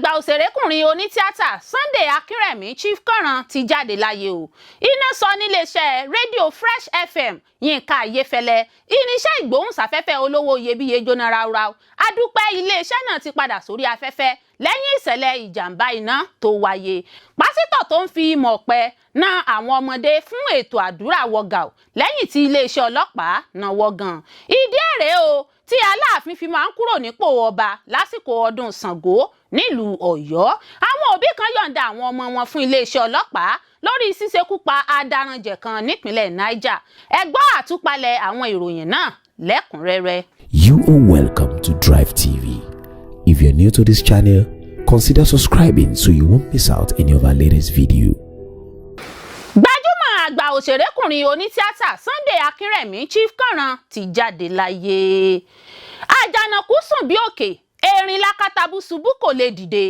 àgbà òṣèrékùnrin onítíátà Sunday Akínrẹ̀mí Chief Kànràn ti jáde láyé o. Iná sọ níléeṣẹ́ rédíò Fresh FM Yínká Ayéfẹ́lẹ́ irinṣẹ́ ìgbóhùnsáfẹ́fẹ́ olówó iyebíye jóná ráúráú. Adúpẹ́ iléeṣẹ́ náà ti padà sórí afẹ́fẹ́ lẹ́yìn ìṣẹ̀lẹ̀ ìjàmbá iná tó wáyé. Pásítọ̀ tó ń fi ìmọ̀ ọ̀pẹ ná àwọn ọmọdé fún ètò àdúrà wọgà ò lẹ́yìn tí iléeṣẹ́ ọlọ́pàá náwó gan. Ìdí èrè o tí Aláàfin fi máa ń kúrò nípò ọba lásìkò ọdún Ṣàngó nílùú Ọ̀yọ́. Àwọn òbí kan yọ̀ǹda àwọn ọmọ wọn fún iléeṣẹ́ ọlọ́pàá lórí ṣíṣekúpa adaranjẹ̀ kan nípínlẹ̀ Niger. Ẹ gbọ́ àtúpalẹ̀ àwọn ìròyìn náà lẹ́kùnrẹ́rẹ́. You are welcome to Drive TV. If you're new to this channel, consider subscribing so you won't miss out any of our latest video. Gbajúmọ̀ àgbà òṣèrékùnrin onítíátà Sunday Akínrẹ̀mí Chief Kànràn ti jáde láyé. Àjànàkú sùn bí òkè, erin lákàtàbù ṣubú kò lè dìde.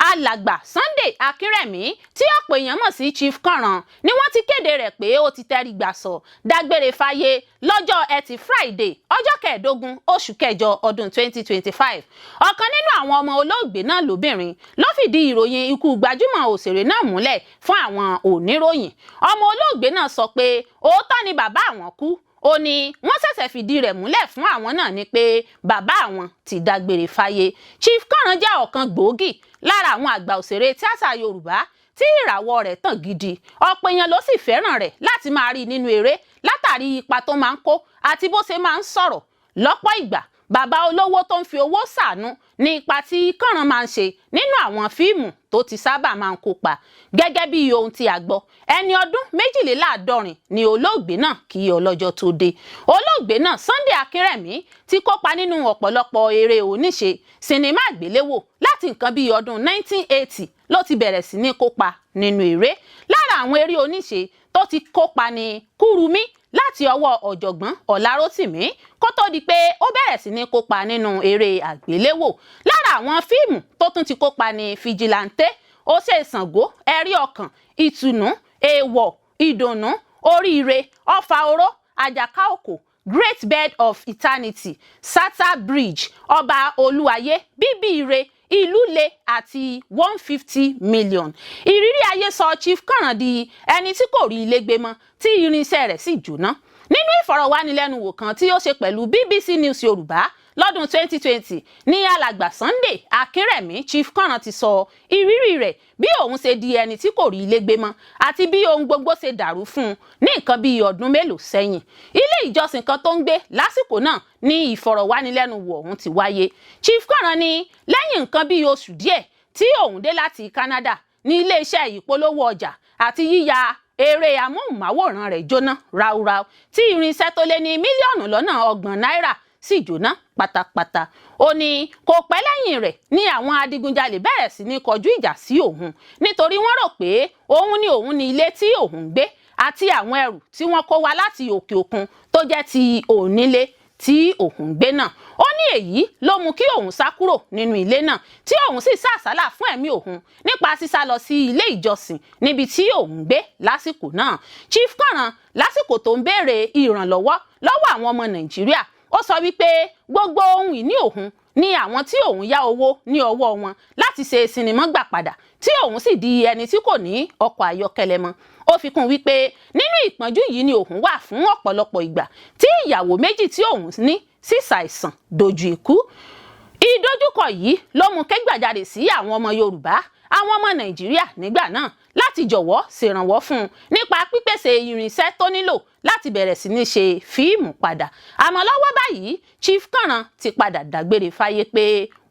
Alàgbà Sunday Akínrẹ̀mí tí ọ̀pọ̀ èèyàn mọ̀ sí Chief Kànràn ni wọ́n ti kéde rẹ̀ pé ó ti tẹrí gbàsọ̀ dágbére fáyé lọ́jọ́ Ẹtì Friday ọjọ́ 15 oṣù kẹjọ ọdún 2025. Ọ̀kan nínú àwọn ọmọ olóògbé náà lóbìnrin ló fìdí ìròyìn ikú gbajúmọ̀ òṣèré náà múlẹ̀ fún àwọn oníròyìn. Ọmọ olóògbé náà sọ pé òótọ́ ni bàbá àwọn kú. Ó ní wọ́n ṣẹ̀ṣẹ̀ fìdí rẹ̀ múlẹ̀ fún àwọn náà ni pé bàbá àwọn ti dágbére fáyé. Chief Kànràn jẹ́ ọ̀kan gbòógì lára àwọn àgbà òṣèré tíátà Yorùbá tí ìràwọ̀ rẹ̀ tàn gidi. Ọ̀pọ̀ èèyàn ló sì fẹ́ràn rẹ̀ láti máa rí nínú eré látàrí ipa tó máa ń kó àti bó ṣe máa ń sọ̀rọ̀. Lọ́pọ̀ ìgbà bàbá olówó tó ń fi owó ṣàánú ní ipa tí Kànràn máa ń ṣe nínú àwọn fíìmù tó ti sábà máa ń kópa. Gẹ́gẹ́ bí ohun tí a gbọ́, ẹni ọdún 42 ni olóògbé náà kí ọlọ́jọ́ tó dé. Olóògbé náà Sunday Akínrẹ̀mí ti kópa nínú ọ̀pọ̀lọpọ̀ eré oníṣe sinimá àgbéléwò láti nǹkan bí ọdún 1980 ló ti bẹ̀rẹ̀ sí ní kópa nínú eré. Lára àwọn eré oníṣe tó ti kópa ní Kúrúmí láti ọwọ́ ọ̀jọ̀gbọ́n Ọlárótìmí kó tó di pé ó bẹ̀rẹ̀ sí ní kópa nínú eré àgbéléwò. Lára àwọn fíìmù tó tún ti kópa ní Fìjìláńtẹ́, Òṣè Ṣàngó, Ẹ̀rí Ọkàn, Ìtùnú, Èèwọ̀, Ìdùnnú, Oríire, Ọfà Oró, Àjàká Òkò, Great Bed of Eternity, Sata Bridge, Ọba Olúwayé, Bíbí Ire, Ìlúle àti 150 million. Ìrírí ayé sọ Chief Kànràn di ẹni tí kò rí ilé gbé mọ́ tí irinṣẹ́ rẹ̀ sì jóná. Nínú ìfọ̀rọ̀wánilẹ́nuwò kan tí ó ṣe pẹ̀lú BBC News Yorùbá lọ́dún 2020 ní alàgbà Sunday Akínrẹ̀mí Chief Kànràn ti sọ ìrírí rẹ̀ bí òun ṣe di ẹni tí kò rí ilé gbé mọ́ àti bí ohun gbogbo ṣe dàrú fún un ní nǹkan bí ọdún mélòó sẹ́yìn. Ilé ìjọsìn kan tó ń gbé lásìkò náà ní ìfọ̀rọ̀wánilẹ́nuwò ọ̀hún ti wáyé. Chief Kànràn ní lẹ́yìn nǹkan bí oṣù díẹ̀ tí òun dé láti Canada ní iléeṣẹ́ ìpolówó ọjà àti yíya eré amóhùnmáwòrán rẹ̀ jóná ráúráú tí irinṣẹ́ tó lé ní mílíọ̀nù lọ́nà 30 náírà sì jóná pátápátá. Ó ní kò pẹ́ lẹ́yìn rẹ̀ ní àwọn adigunjalè bẹ̀rẹ̀ sí ní kọjú ìjà sí òun nítorí wọ́n rò pé òun ní ilé tí òun gbé àti àwọn ẹrù tí wọ́n kó wá láti òkè òkun tó jẹ́ ti onílé tí òun gbé náà. Ó ní èyí ló mú kí òun sá kúrò nínú ilé náà tí òun sì sàsálà fún ẹ̀mí òun nípa sísá lọ sí ilé ìjọsìn níbi tí òun gbé lásìkò náà. Chief Kànràn lásìkò tó ń béèrè ìrànlọ́wọ́ lọ́wọ́ àwọn ọmọ Nàìjíríà ó sọ wípé gbogbo ohun ìní òun ní àwọn tí òun yá owó ní ọwọ́ wọn láti ṣe sinimá gbà padà tí òun sì di ẹni tí kò ní ọkọ̀ ayọ́kẹ́lẹ́ mọ́. Ó fi kún wípé nínú ìpọ́njú yìí ni òun wà fún ọ̀pọ̀lọpọ̀ ìgbà tí ìyàwó méjì tí òun ní sì ṣàìsàn dojú ikú. Ìdojúkọ yìí ló mú kẹ́gbàjarè sí àwọn ọmọ Yorùbá, àwọn ọmọ Nàìjíríà nígbà náà láti jọ̀wọ́ ṣèrànwọ́ fún un nípa pípèsè irinṣẹ́ tó nílò láti bẹ̀rẹ̀ sí ní ṣe fíìmù padà. Àmọ́ lọ́wọ́ báyìí Chief Kànràn ti padà dágbére fáyé pé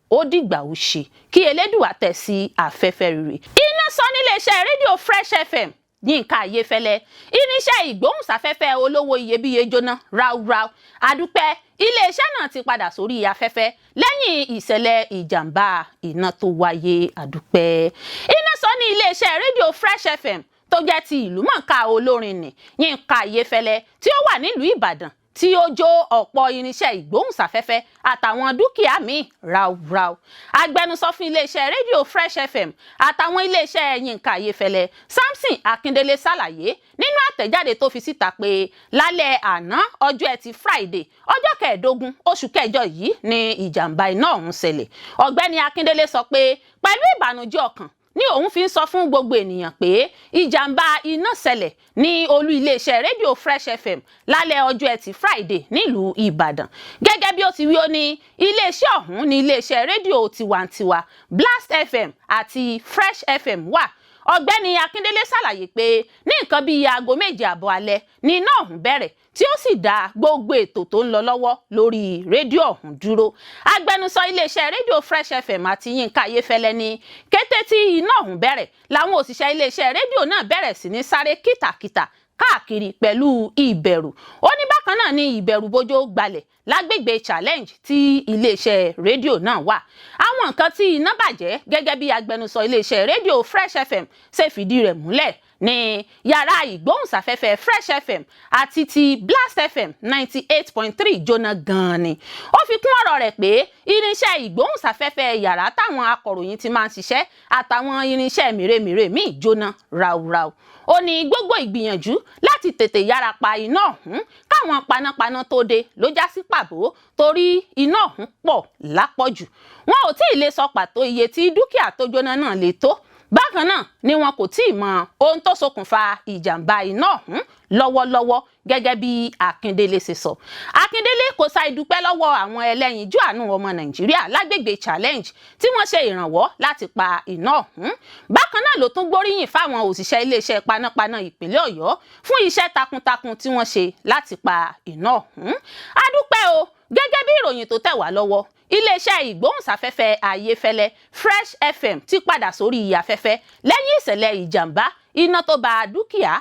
ó dìgbà ó ṣe kí Elédùà tẹ̀ sí afẹ́fẹ́ rere. Iná sọ níléeṣẹ́ rédíò Fresh FM Yínká Ayéfẹ́lẹ́ irinṣẹ́ ìgbóhùnsáfẹ́fẹ́ olówó iyebíye jóná ráúráú. Adúpẹ́ iléeṣẹ́ náà ti padà sórí afẹ́fẹ́ lẹ́yìn ìṣẹ̀lẹ̀ ìjàmbá iná tó wáyé. Adúpẹ́. Iná sọ ní iléeṣẹ́ rédíò Fresh FM tó jẹ́ ti ìlúmọ̀ọ́ká olórin nì Yínká Ayéfẹ́lẹ́ tí ó wà nílùú Ìbàdàn tí ó jó ọ̀pọ̀ irinṣẹ́ ìgbóhùnsáfẹ́fẹ́ àtàwọn dúkìá míì ráúráú. Agbẹnusọ fún iléeṣẹ́ rédíò Fresh FM àtàwọn iléeṣẹ́ Yínká Ayéfẹ́lẹ́ Samson Akíndélé ṣàlàyé nínú àtẹ̀jáde tó fi síta pé lálẹ́ àná ọjọ́ Ẹtì Friday ọjọ́ 15 oṣù kẹjọ yìí ni ìjàmbá iná ọ̀hún ṣẹlẹ̀. Ọ̀gbẹ́ni Akíndélé sọ pé pẹ̀lú ìbànújẹ́ ọkàn ní òun fi ń sọ fún gbogbo ènìyàn pé ìjàmbá iná ṣẹlẹ̀ ní olú iléeṣẹ́ rédíò Fresh FM lálẹ́ ọjọ́ Ẹtì Friday nílùú Ìbàdàn. Gẹ́gẹ́ bí ó ti wí, ó ní iléeṣẹ́ ọ̀hún ní iléeṣẹ́ rédíò tiwantiwa Blast FM àti Fresh FM wà. Ọ̀gbẹ́ni Akíndélé ṣàlàyé pé ní nǹkan bíi aago 7:30 alẹ́ ni iná ọ̀hún bẹ̀rẹ̀ tí ó sì dá gbogbo ètò tó ń lọ lọ́wọ́ lórí rédíò ọ̀hún dúró. Agbẹnusọ iléeṣẹ́ rédíò Fresh FM àti Yínká Ayéfẹ́lẹ́ ní kété tí iná ọ̀hún bẹ̀rẹ̀ làwọn òṣìṣẹ́ iléeṣẹ́ rédíò náà bẹ̀rẹ̀ sí ní sáré kìtàkìtà káàkiri pẹ̀lú ìbẹ̀rù. Ó ní bákan náà ni ìbẹ̀rù bójó gbalẹ̀ lágbègbè Challenge tí iléeṣẹ́ rédíò náà wà. Àwọn nǹkan tí iná bàjẹ́ gẹ́gẹ́ bí agbẹnusọ iléeṣẹ́ rédíò Fresh FM ṣe fìdí rẹ̀ múlẹ̀ ní yàrá ìgbóhùnsáfẹ́fẹ́ Fresh FM àti ti Blast FM 98.3 jóná gan-an ni. Ó fi kún ọ̀rọ̀ rẹ̀ pé irinṣẹ́ ìgbóhùnsáfẹ́fẹ́ yàrá táwọn akọ̀ròyìn ti máa ń ṣiṣẹ́ àtàwọn irinṣẹ́ mèremère míì jóná ráúráú. Ó ní gbogbo ìgbìyànjú láti tètè yára pa iná ọ̀hún káwọn panápaná tó dé ló já sí pàbó torí iná ọ̀hún pọ̀ lápọ̀jù. Wọn ò tí ì lè sọ pàtó iye tí dúkìá tó jóná náà lè tó. Bákan náà ni wọn kò tí ì mọ ohun tó ṣokùnfà ìjàmbá iná ọ̀hún lọ́wọ́lọ́wọ́ gẹ́gẹ́ bí Akíndélé ṣe sọ. Akíndélé kò ṣàì dúpẹ́ lọ́wọ́ àwọn ẹlẹ́yinjú àánú ọmọ Nàìjíríà lágbègbè Challenge tí wọ́n ṣe ìrànwọ́ láti pa iná ọ̀hún. Bákan náà ló tún gbóríyìn fáwọn òṣìṣẹ́ iléeṣẹ́ panápaná ìpínlẹ̀ Ọ̀yọ́ fún iṣẹ́ takuntakun tí wọ́n ṣe láti pa iná ọ̀hún. A dúpẹ́ o, gẹ́gẹ́ bí ìròyìn tó tẹ̀ wá lọ́wọ́ iléeṣẹ́ ìgbóhùnsáfẹ́fẹ́ Ayéfẹ́lẹ́ Fresh FM ti padà sórí afẹ́fẹ́ lẹ́yìn ìṣẹ̀lẹ̀ ìjàmbá iná tó ba dúkìá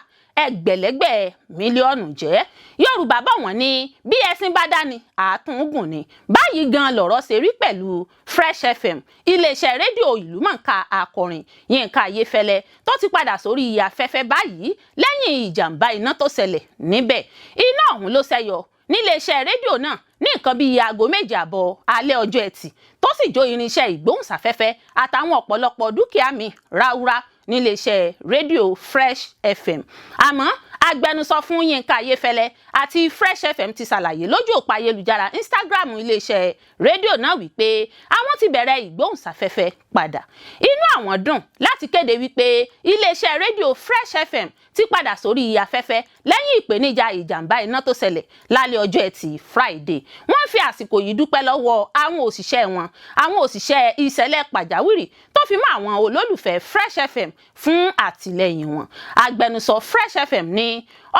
ẹgbẹ̀lẹ́gbẹ̀ mílíọ̀nù jẹ́. Yorùbá bọ̀ wọ́n ní bí ẹṣin bá dání àátúngùn ni. Báyìí gan lọ̀rọ̀ ṣe rí pẹ̀lú Fresh FM iléeṣẹ́ rédíò ìlúmọ̀ọ́ká akọrin Yínká Ayéfẹ́lẹ́ tó ti padà sórí afẹ́fẹ́ báyìí lẹ́yìn ìjàmbá iná tó ṣẹlẹ̀ níbẹ̀. Iná ọ̀hún ló ṣẹ́yọ níléeṣẹ́ rédíò náà ní nǹkan bíi aago 7:30 alẹ́ ọjọ́ Ẹtì tó sì jó irinṣẹ́ ìgbóhùnsáfẹ́fẹ́ àtàwọn ọ̀pọ̀lọpọ̀ dúkìá mi ráúrá níléeṣẹ́ rédíò Fresh FM. Àmọ́ agbẹnusọ fún Yínká Ayéfẹ́lẹ́ àti Fresh FM ti ṣàlàyé lójú òpó ayélujára Instagram iléeṣẹ́ rédíò náà wípé àwọn ti bẹ̀rẹ̀ ìgbóhùnsáfẹ́fẹ́ padà. Inú àwọn dùn láti kéde wípé iléeṣẹ́ rédíò Fresh FM ti padà sórí afẹ́fẹ́ lẹ́yìn ìpèníjà ìjàmbá iná tó ṣẹlẹ̀ lálẹ́ ọjọ́ Ẹtì Friday. Wọ́n fi àsìkò yìí dúpẹ́ lọ́wọ́ àwọn òṣìṣẹ́ wọn, àwọn òṣìṣẹ́ ìṣẹ̀lẹ̀ pàjáwìrì tó fi mọ́ àwọn olólùfẹ́ Fresh FM fún àtìlẹ́yìn wọn. Agbẹnusọ Fresh FM ní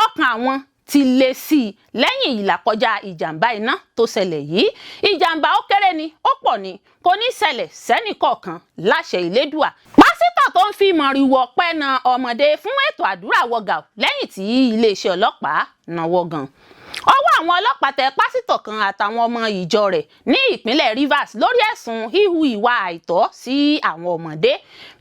ọkàn àwọn ti lé sí i lẹ́yìn ìlàkọjá ìjàmbá iná tó ṣẹlẹ̀ yìí. Ìjàmbá ó kéré ni ó pọ̀ ni kò ní ṣẹlẹ̀ sẹ́nì kọ̀ọ̀kan láṣẹ Ìlédùà. Pásítọ̀ tó ń fi mọ̀rìwò ọpẹ́ na ọmọdé fún ètò àdúrà wọgà lẹ́yìn tí iléeṣẹ́ ọlọ́pàá náwó gan. Ọwọ́ àwọn ọlọ́pàá tẹ pásítọ̀ kan àtàwọn ọmọ ìjọ rẹ̀ ní ìpínlẹ̀ Rivers lórí ẹ̀sùn híhu ìwà àìtọ́ sí àwọn ọmọdé.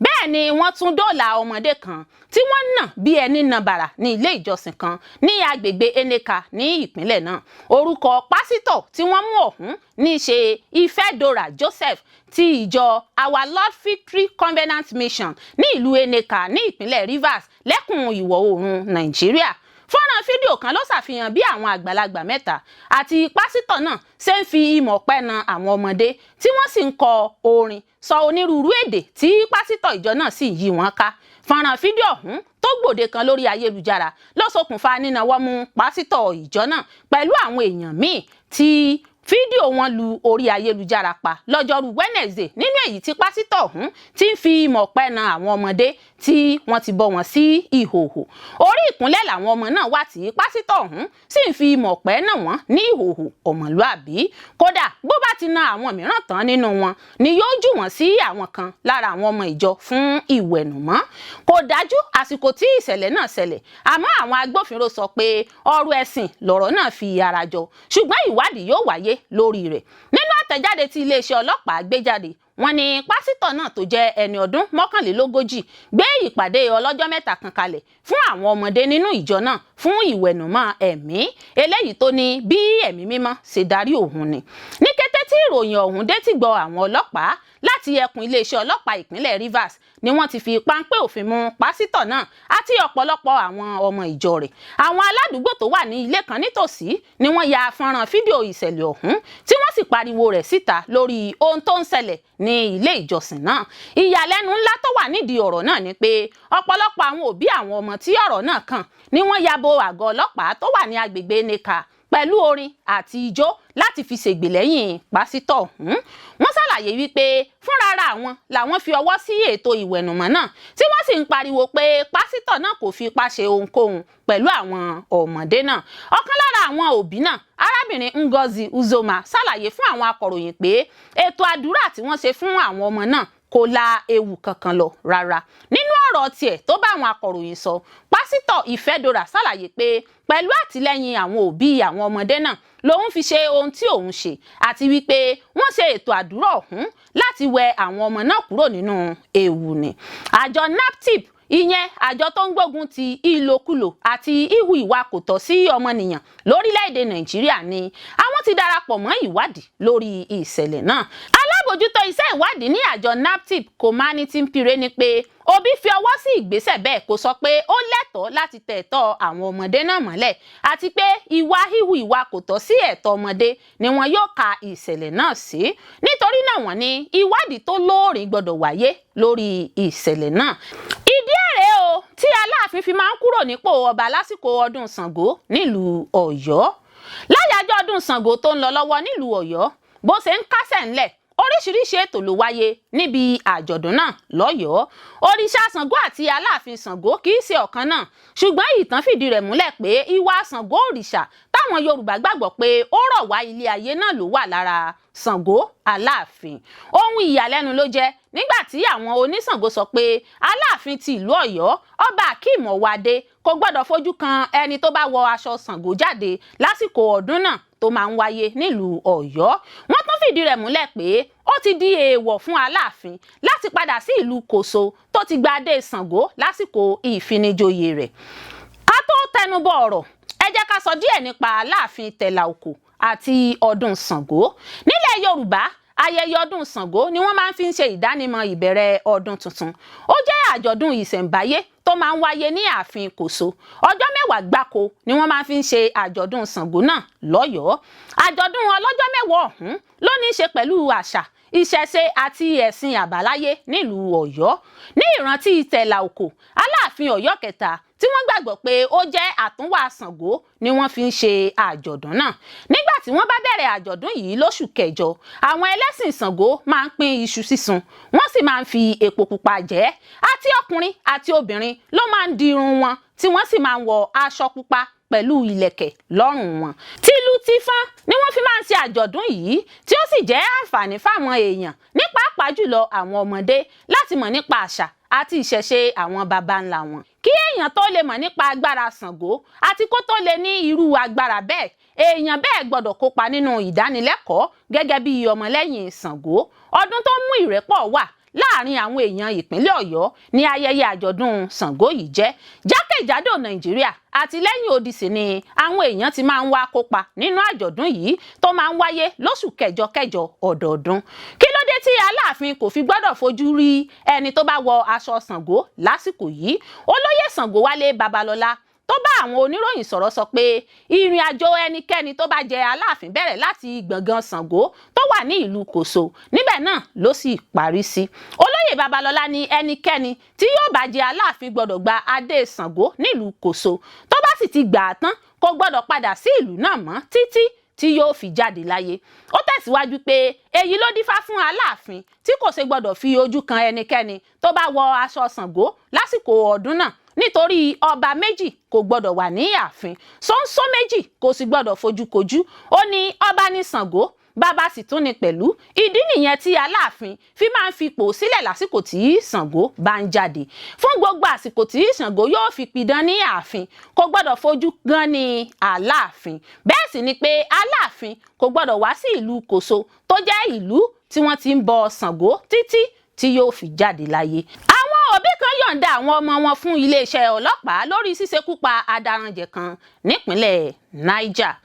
Bẹ́ẹ̀ ni wọ́n tún dóòlà ọmọdé kan tí wọ́n nà bí ẹni na bàrà ní ilé ìjọsìn kan ní agbègbè Eneka ní ìpínlẹ̀ náà. Orúkọ pásítọ̀ tí wọ́n mú ọ̀hún ní í ṣe Ìfẹ́dọ̀rà Joseph ti ìjọ Our Lord Victory Covenant Mission ní ìlú Eneka ní ìpínlẹ̀ Rivers lẹ́kùn ìwọ̀ oòrùn Nàìjíríà. Fọ́nrán fídíò kan ló ṣàfihàn bí àwọn àgbàlagbà mẹ́ta àti pásítọ̀ náà ṣe ń fi ìmọ̀ ọ̀pẹ na àwọn ọmọdé tí wọ́n sì ń kọ orin sọ onírúurú èdè tí pásítọ̀ ìjọ náà sì yí wọn ká. Fọ́nrán fídíò ọ̀hún tó gbòde kan lórí ayélujára ló ṣokùnfà nínáwó mú pásítọ̀ ìjọ náà pẹ̀lú àwọn èèyàn míì tí fídíò wọn lu orí ayélujára pa lọ́jọ́rú Wednesday nínú èyí tí pásítọ̀ ọ̀hún ti ń fi ìmọ̀ ọ̀pẹ na àwọn ọmọdé tí wọ́n ti bọ́ wọn sí ìhòhò. Orí ìkúnlẹ̀ làwọn ọmọ náà wà tí pásítọ̀ ọ̀hún sì ń fi ìmọ̀ ọ̀pẹ nà wọ́n ní ìhòhò ọmọlúàbí. Kódà bó bá ti na àwọn mìíràn tán nínú wọn ni yóò jù wọ́n sí àwọn kan lára àwọn ọmọ ìjọ fún ìwẹ̀nùmọ́. Kò dájú àsìkò tí ìṣẹ̀lẹ̀ náà ṣẹlẹ̀, àmọ́ àwọn agbófinró sọ pé ọ̀rọ̀ ẹ̀sìn lọ̀rọ̀ náà fi ara jọ, ṣùgbọ́n ìwádìí yóò wáyé lórí rẹ̀. Nínú àtẹ̀jáde tí iléeṣẹ́ ọlọ́pàá gbé jáde, wọ́n ní pásítọ̀ náà tó jẹ́ ẹni ọdún mọ́kànlélógójì gbé ìpàdé ọlọ́jọ́ mẹ́ta kan kalẹ̀ fún àwọn ọmọdé nínú ìjọ náà fún ìwẹ̀nùmọ́ ẹ̀mí eléyìí tó ní bí ẹ̀mí mímọ́ ṣe darí òun ni. Ní kété tí ìròyìn ọ̀hún dé tí gbọ́ àwọn ọlọ́pàá láti ẹkùn iléeṣẹ́ ọlọ́pàá ìpínlẹ̀ Rivers ni wọ́n ti fi páńpẹ́ òfin mú pásítọ̀ náà àti ọ̀pọ̀lọpọ̀ àwọn ọmọ ìjọ rẹ̀. Àwọn aládùúgbò tó wà ní ilé kan nítòsí ni wọ́n ya fọ́nrán fídíò ìṣẹ̀lẹ̀ ọ̀hún tí wọ́n sì pariwo rẹ̀ síta lórí ohun tó ń ṣẹlẹ̀ ní ilé ìjọsìn náà. Ìyàlẹ́nu ńlá tó wà nídìí ọ̀rọ̀ náà ni pé ọ̀pọ̀lọpọ̀ àwọn òbí àwọn ọmọ tí ọ̀rọ̀ náà kàn ni wọ́n ya bo àgọ́ ọlọ́pàá tó wà ní agbègbè Neka pẹ̀lú orin àti ijó láti fi ṣègbè lẹ́yìn pásítọ̀ ọ̀hún. Wọ́n ṣàlàyé wípé fúnrara àwọn làwọn fi ọwọ́ sí ètò ìwẹ̀nùmọ́ náà tí wọ́n sì ń pariwo pé pásítọ̀ náà kò fi ipá ṣe ohunkóhun pẹ̀lú àwọn ọmọdé náà. Ọ̀kan lára àwọn òbí náà, arábìnrin Ngozi Uzoma, ṣàlàyé fún àwọn akọ̀ròyìn pé ètò àdúrà tí wọ́n ṣe fún àwọn ọmọ náà kò la ewu kankan lọ rárá. Nínú ọ̀rọ̀ tiẹ̀ tó bá àwọn akọ̀ròyìn sọ, pásítọ̀ Ìfẹ́dọ̀rà ṣàlàyé pé pẹ̀lú àtìlẹ́yìn àwọn òbí àwọn ọmọdé náà lòun fi ṣe ohun tí òun ṣe àti wípé wọ́n ṣe ètò àdúrà ọ̀hún láti wẹ àwọn ọmọ náà kúrò nínú ewu ni. Àjọ NAPTIP, ìyẹn àjọ tó ń gbógun ti ìlòkulò àti ìhù ìwà kò tọ́ sí ọmọnìyàn lórílẹ̀‐èdè Nàìjíríà ni àwọn ti darapọ̀ mọ́ ìwádìí lórí ìṣẹ̀lẹ̀ náà. Alábòjútó iṣẹ́ ìwádìí ní àjọ NAPTIP, Komani Timpire, ní pé òbí fi ọwọ́ sí ìgbésẹ̀ bẹ́ẹ̀ kó sọ pé ó lẹ́tọ̀ọ́ láti tẹ ẹ̀tọ́ àwọn ọmọdé náà mọ́lẹ̀ àti pé ìwà híhù ìwà kò tọ́ sí ẹ̀tọ́ ọmọdé ni wọn yóò ka ìṣẹ̀lẹ̀ náà sí. Nítorí náà wọ́n ní ìwádìí tó lóòrín gbọ́dọ̀ wáyé lórí ìṣẹ̀lẹ̀ náà. Ìdí èrè o tí Aláàfin fi máa ń kúrò nípò ọba lásìkò ọdún Ṣàngó nílùú Ọ̀yọ́. Láyàjọ́ ọdún Ṣàngó tó ń lọ lọ́wọ́ nílùú Ọ̀yọ́, bó ṣe ń kásẹ̀ ńlẹ̀ oríṣiríṣi ètò ló wáyé níbi àjọ̀dún náà lọ́yọ̀ọ́. Òrìṣà Ṣàngó àti Aláàfin Ṣàngó kì í ṣe ọ̀kan náà, ṣùgbọ́n ìtàn fìdí rẹ̀ múlẹ̀ pé ìwà Ṣàngó òrìṣà táwọn Yorùbá gbàgbọ́ pé ó rọ̀ wá ilé ayé náà ló wà lára Ṣàngó Aláàfin. Ohun ìyàlẹ́nu ló jẹ́ nígbà tí àwọn oníṣàngó sọ pé Aláàfin ti ìlú Ọ̀yọ́, Ọba Akeem Ọwádé, kò gbọ́dọ̀ fojú kan ẹni tó bá wọ aṣọ Ṣàngó jáde lásìkò ọdún náà tó máa ń wáyé nílùú Ọ̀yọ́. Wọ́n tún fìdí rẹ̀ múlẹ̀ pé ó ti di èèwọ̀ fún Aláàfin láti padà sí ìlú Kòso tó ti gba adé Ṣàngó lásìkò ìfinijoyè rẹ̀. Ká tó tẹnubọ̀ ọ̀rọ̀, ẹ jẹ́ ká sọ díẹ̀ nípa Aláàfin Tẹ̀là Òkò àti ọdún Ṣàngó. Nílẹ̀ Yorùbá, ayẹyẹ ọdún Ṣàngó ni wọ́n máa ń fi ń ṣe ìdánimọ̀ ìbẹ̀rẹ̀ ọdún tuntun. Ó jẹ́ àjọ̀dún ìṣẹ̀ǹbáyé tó máa ń wáyé ní ààfin Kòso. Ọjọ́ mẹ́wàá gbáko ni wọ́n máa fi ń ṣe àjọ̀dún Ṣàngó náà lọ́yọ̀ọ́. Àjọ̀dún ọlọ́jọ́ mẹ́wàá ọ̀hún ló ní í ṣe pẹ̀lú àṣà, ìṣẹ̀ṣe àti ẹ̀sìn àbáláyé nílùú Ọ̀yọ́. Ní ìrántí Tẹ̀là Òkò, Aláàfin Ọ̀yọ́ kẹta, tí wọ́n gbàgbọ́ pé ó jẹ́ àtúnwá Ṣàngó, ni wọ́n fi ń ṣe àjọ̀dún náà. Nígbà tí wọ́n bá bẹ̀rẹ̀ àjọ̀dún yìí lóṣù kẹjọ, àwọn ẹlẹ́sìn Ṣàngó máa ń pín iṣu sísun, wọ́n sì máa ń fi epo pupa jẹ ẹ́. Àti ọkùnrin àti obìnrin ló máa ń di irun wọn tí wọ́n sì máa ń wọ aṣọ pupa pẹ̀lú ìlẹ̀kẹ̀ lọ́rùn wọn. Tìlù tìfọ́n ni wọ́n fi máa ń ṣe àjọ̀dún yìí, tí ó sì jẹ́ àǹfààní fáwọn èèyàn, ní pàápàá jùlọ àwọn ọmọdé, láti mọ̀ nípa àṣà àti ìṣẹ̀ṣe àwọn baba ńlá wọn. Kí èèyàn tó lè mọ̀ nípa agbára Ṣàngó àti kó tó lè ní irú agbára bẹ́ẹ̀, èèyàn bẹ́ẹ̀ gbọ́dọ̀ kópa nínú ìdánilẹ́kọ̀ọ́ gẹ́gẹ́ bí ọmọlẹ́yìn Ṣàngó. Ọdún tó mú ìrẹ́pọ̀ wà láàrin àwọn èèyàn ìpínlẹ̀ Ọ̀yọ́ ní ayẹyẹ àjọ̀dún Ṣàngó yìí jẹ́. Jákèjádò Nàìjíríà àti lẹ́yìn odi sì ni àwọn èèyàn ti máa ń wá kópa nínú àjọ̀dún yìí tó máa ń wáyé lóṣù kẹjọ ọdọọdún. Kí ló dé tí Aláàfin kò fi gbọ́dọ̀ fojú rí ẹni tó bá wọ aṣọ Ṣàngó lásìkò yìí? Olóyè Ṣàngówálé Babalọ́lá tó bá àwọn oníròyìn sọ̀rọ̀ sọ pé ìrìn àjò ẹnikẹ́ni tó bá jẹ Aláàfin bẹ̀rẹ̀ láti gbọ̀ngàn Ṣàngó tó wà ní ìlú Kòso, níbẹ̀ náà ló sì parí sí. Olóyè Babalọ́lá ní ẹnikẹ́ni tí yóò bá jẹ Aláàfin gbọ́dọ̀ gba adé Ṣàngó nílùú Kòso, tó bá sì ti gbà á tán kò gbọ́dọ̀ padà sí ìlú náà mọ́ títí tí yóò fi jáde láyé. Ó tẹ̀síwájú pé èyí ló dífá fún Aláàfin tí kò ṣe gbọ́dọ̀ fi ojú kan ẹnikẹ́ni tó bá wọ aṣọ Ṣàngó lásìkò ọdún náà, nítorí ọba méjì kò gbọ́dọ̀ wà ní ààfin, ṣóńṣó méjì kò sì gbọ́dọ̀ fojú kojú. Ó ní ọba ní Ṣàngó, bàbá sì tún ni pẹ̀lú ìdí nìyẹn tí Aláàfin fi máa ń fipò sílẹ̀ lásìkò tí Ṣàngó bá ń jáde fún gbogbo àsìkò tí Ṣàngó yóò fi pidán ní ààfin kò gbọ́dọ̀ fojú gan ní Aláàfin bẹ́ẹ̀ sì ni pé Aláàfin kò gbọ́dọ̀ wá sí ìlú Kòso tó jẹ́ ìlú tí wọ́n ti ń bọ Ṣàngó títí tí yóò fi jáde láyé. Àwọn òbí kan yọ̀ǹda àwọn ọmọ wọn fún iléeṣẹ́ ọlọ́pàá lórí ṣíṣekúpa adaranjẹ̀ kan nípínlẹ̀ Niger.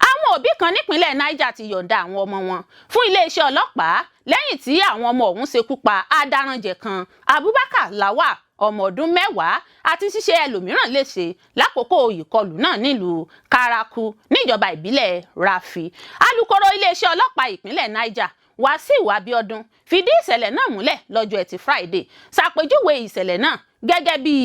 Àwọn òbí kan nípínlẹ̀ Niger ti yọ̀ǹda àwọn ọmọ wọn fún iléeṣẹ́ ọlọ́pàá lẹ́yìn tí àwọn ọmọ ọ̀hún ṣekú pa adaranjẹ̀ kan Abubakar Lawal ọmọ ọdún 10 àti ṣíṣe ẹlòmíràn léṣe lákòókò ìkọlù náà nílùú Karaku níjọba ìbílẹ̀ Rafi. Alukoro iléeṣẹ́ ọlọ́pàá ìpínlẹ̀ Niger Wasiu Abiodun fìdí ìṣẹ̀lẹ̀ náà múlẹ̀ lọ́jọ́ Ẹtì Friday ṣàpèjúwe ìṣẹ̀lẹ̀ náà gẹ́gẹ́ bí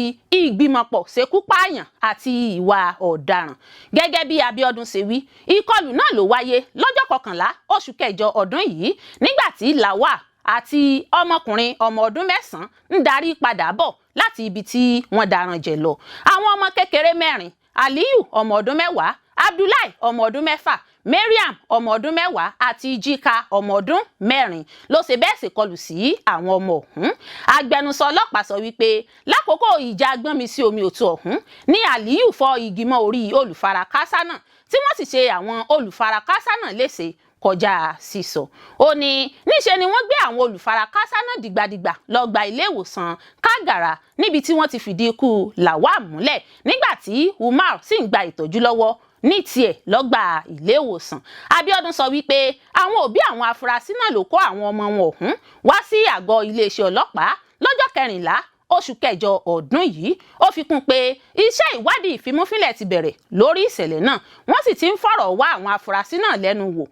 ìgbìmọ̀pọ̀ ṣekúpààyàn àti ìwà ọ̀daràn. Gẹ́gẹ́ bí Abiodun ṣe wí, ìkọlù náà ló wáyé lọ́jọ́ 11 oṣù kẹjọ ọdún yìí nígbà tí Lawal àti ọmọkùnrin ọmọ ọdún 9 ń darí padà bọ̀ láti ibi tí wọ́n daranjẹ̀ lọ. Àwọn ọmọ kékeré 4 Aliyu ọmọ ọdún 10, Abdullahi ọmọ ọdún 6, Mariam ọmọ ọdún 10 àti Jika ọmọ ọdún 4 ló ṣe bẹ́ẹ̀ ṣèkọlù sí àwọn ọmọ ọ̀hún. Agbẹnusọ ọlọ́pàá sọ wípé lákòókò ìjà gbọ́nmi sí omi òtún ọ̀hún ní Aliyu fọ́ igi mọ́ orí olùfarakásá náà tí wọ́n sì ṣe àwọn olùfarakásá náà léṣe kọjá sísọ. Ó ní níṣe ni wọ́n gbé àwọn olùfarakásá náà dìgbàdìgbà lọ gba ilé ìwòsàn Kagara níbi tí wọ́n ti fìdí ikú Lawal múlẹ̀ nígbà tí Umar sì ń gba ìtọ́jú lọ́wọ́ ní tiẹ̀ lọ́gbà ilé ìwòsàn. Abiodun sọ wípé àwọn òbí àwọn afurasí náà ló kó àwọn ọmọ wọn ọ̀hún wá sí àgọ́ iléeṣẹ́ ọlọ́pàá lọ́jọ́ 14 oṣù kẹjọ ọdún yìí. Ó fi kún pé iṣẹ́ ìwádìí ìfimúfínlẹ̀ ti bẹ̀rẹ̀ lórí ìṣẹ̀lẹ̀ náà wọ́n sì ti ń fọ̀rọ̀ wá àwọn afurasí náà lẹ́nu wò.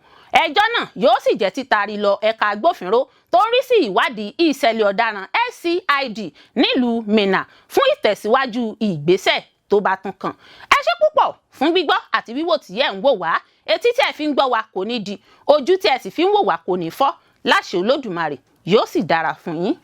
Ẹjọ́ náà yóò sì jẹ́ títari lọ ẹ̀ka agbófinró tó ń rí sí ìwádìí ìṣẹ̀lẹ̀ ọ̀daràn SCID nílùú Minna fún ìtẹ̀síwájú ìgbésẹ̀ tó bá tún kàn. Ẹ ṣé púpọ̀ fún gbígbọ́ àti wíwò tí ẹ̀ ń wò wá. Etí tí ẹ fi ń gbọ́ wa kò ní di, ojú tí ẹ sì fi ń wò wá kò ní fọ́. Láṣẹ Olódùmarè yóò sì dára fún yín.